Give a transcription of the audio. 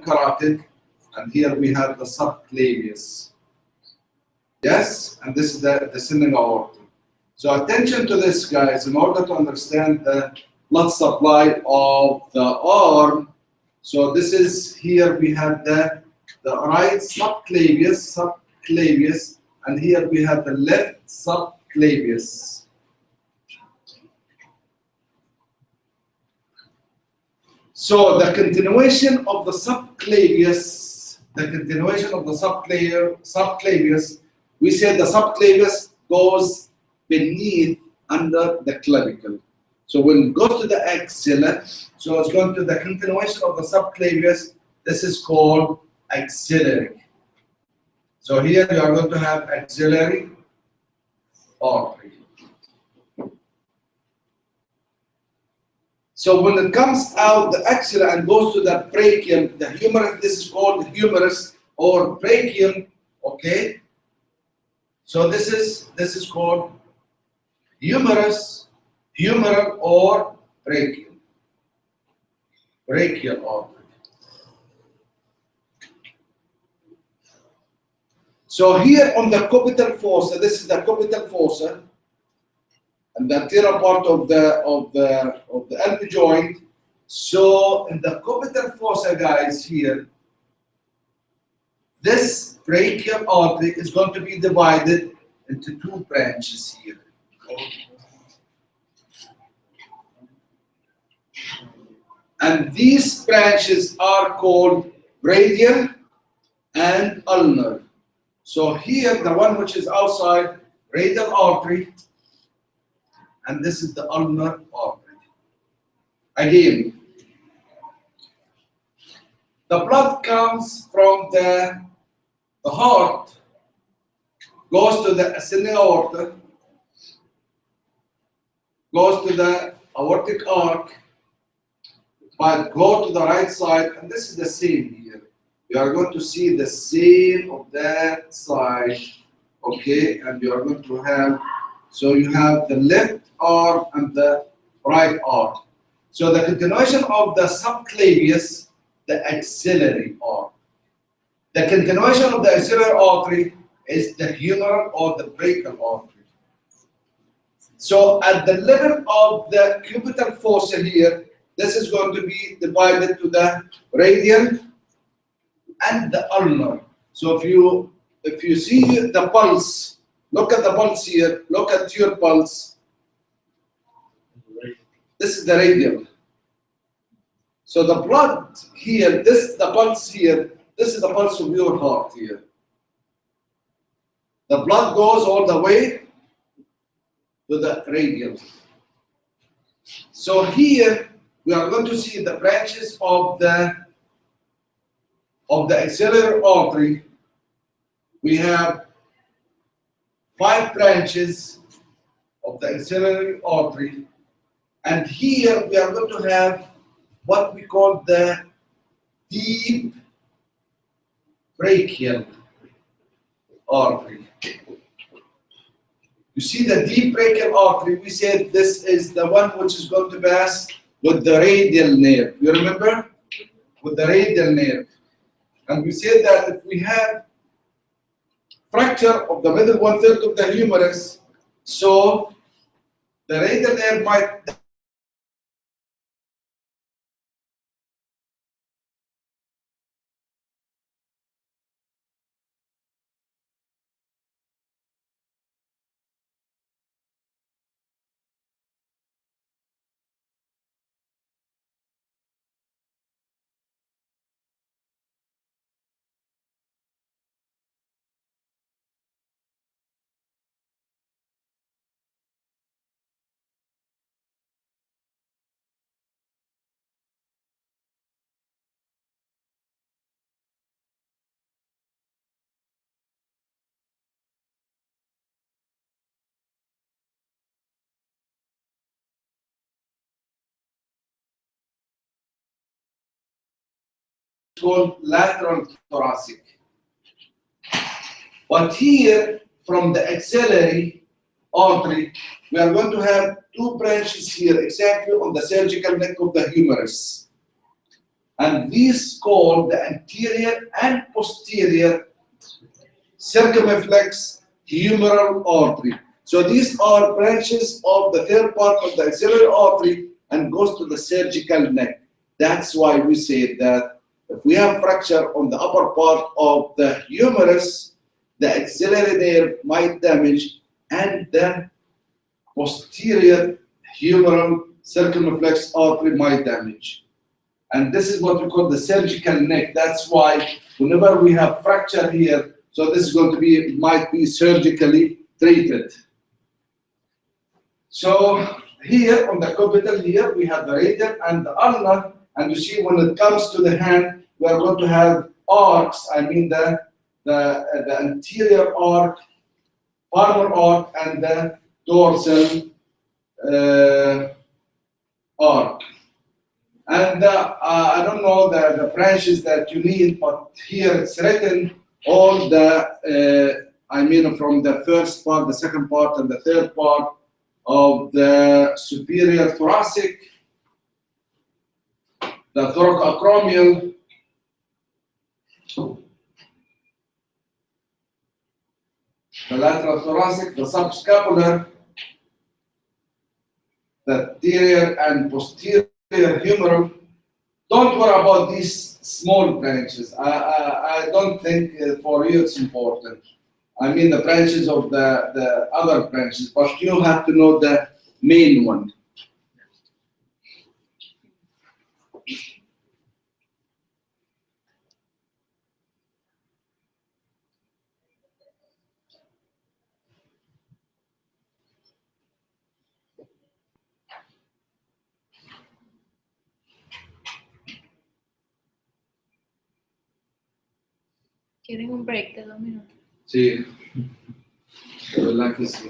carotid, and here we have the subclavius. Yes, and this is the descending aorta. So attention to this, guys, in order to understand the blood supply of the arm. So this is, here we have the right subclavius, and here we have the left subclavius. So the continuation of the subclavius, we say the subclavius goes beneath under the clavicle. So when it goes to the axilla, so it's going to the continuation of the subclavius. This is called axillary. So here you are going to have axillary artery. So when it comes out the axilla and goes to the brachium, the humerus, this is called humerus or brachium, okay? So this is called humerus, humeral or brachium, brachial artery. So here on the cubital fossa, this is the cubital fossa, and the anterior part of the elbow joint. So in the cubital fossa, guys, here, this brachial artery is going to be divided into two branches here. And these branches are called radial and ulnar. So here, the one which is outside, radial artery, and this is the ulnar artery. Again, the blood comes from the heart, goes to the ascending aorta, goes to the aortic arc, but go to the right side, and this is the same here. You are going to see the same of that side, okay, and you are going to have, so you have the left arm and the right arm. So the continuation of the subclavius, the axillary arm. The continuation of the axillary artery is the humeral or the brachial artery. So at the level of the cubital fossa here, this is going to be divided to the radial and the ulnar. So if you see the pulse, look at the pulse here, look at your pulse. This is the radial. So the blood here, the pulse here, this is the pulse of your heart here. The blood goes all the way to the radial. So here we are going to see the branches of the axillary artery. We have 5 branches of the axillary artery, and here we are going to have what we call the deep brachial artery. You see the deep brachial artery, we said this is the one which is going to pass with the radial nerve. You remember? With the radial nerve. And we said that if we have fracture of the middle 1/3 of the humerus, so the radial nerve might called lateral thoracic. But here, from the axillary artery, we are going to have 2 branches here, exactly on the surgical neck of the humerus. and these called the anterior and posterior circumflex humeral artery. So these are branches of the third part of the axillary artery and goes to the surgical neck. That's why we say that if we have fracture on the upper part of the humerus, the axillary nerve might damage and the posterior humeral circumflex artery might damage. And this is what we call the surgical neck. That's why whenever we have fracture here, so this is going to be, might be surgically treated. So here on the capital here, we have the radial and the ulnar, and you see when it comes to the hand, we are going to have arcs, I mean the anterior arc, palmar arc, and the dorsal arc. And I don't know the branches that you need, but here it's written all the, I mean from the first part, the second part, and the third part of the superior thoracic, the thoracoacromial, the lateral thoracic, the subscapular, the anterior and posterior humeral. Don't worry about these small branches. I don't think for you it's important. I mean the branches of the other branches, but you have to know the main one. ¿Quieren un break de 2 minutos? Sí. De verdad que sí.